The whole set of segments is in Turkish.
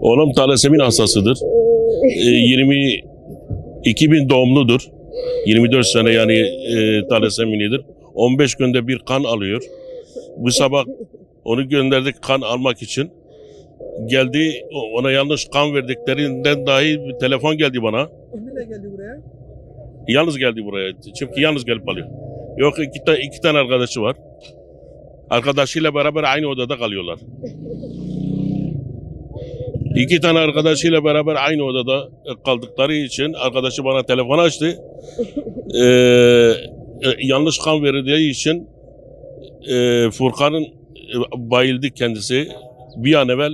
Oğlum talasemin hastasıdır. 2000 doğumludur. 24 sene yani talaseminidir. 15 günde bir kan alıyor. Bu sabah onu gönderdik kan almak için. Geldi, ona yanlış kan verdiklerinden dahi bir telefon geldi bana. Kiminle geldi buraya? Yalnız geldi buraya. Çünkü yalnız gelip alıyor. Yok iki tane arkadaşı var. Arkadaşıyla beraber aynı odada kalıyorlar. İki tane arkadaşıyla beraber aynı odada kaldıkları için arkadaşı bana telefon açtı. Yanlış kan verildiği için Furkan'ın bayıldı kendisi. Bir an evvel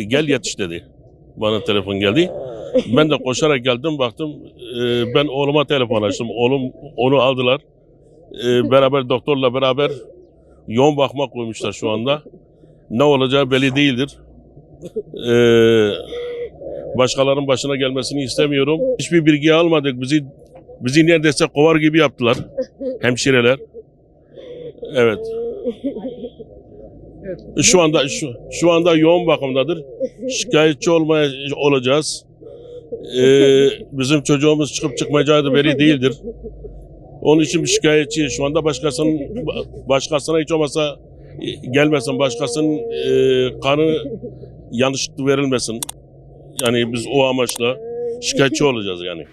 gel yetiş dedi. Bana telefon geldi. Ben de koşarak geldim, baktım. Ben oğluma telefon açtım. Oğlum onu aldılar. Beraber doktorla beraber yoğun bakıma koymuşlar şu anda. Ne olacağı belli değildir. Başkalarının başına gelmesini istemiyorum. Hiçbir bilgi almadık. Bizi neredeyse kovar gibi yaptılar. Hemşireler. Evet. Şu anda yoğun bakımdadır. Şikayetçi olacağız. Bizim çocuğumuz çıkıp çıkmayacağı da belli değildir. Onun için bir şikayetçi. Şu anda başkasına hiç olmasa gelmesin. Başkasının kanı yanlışlıkla verilmesin. Yani biz o amaçla şikayetçi olacağız yani.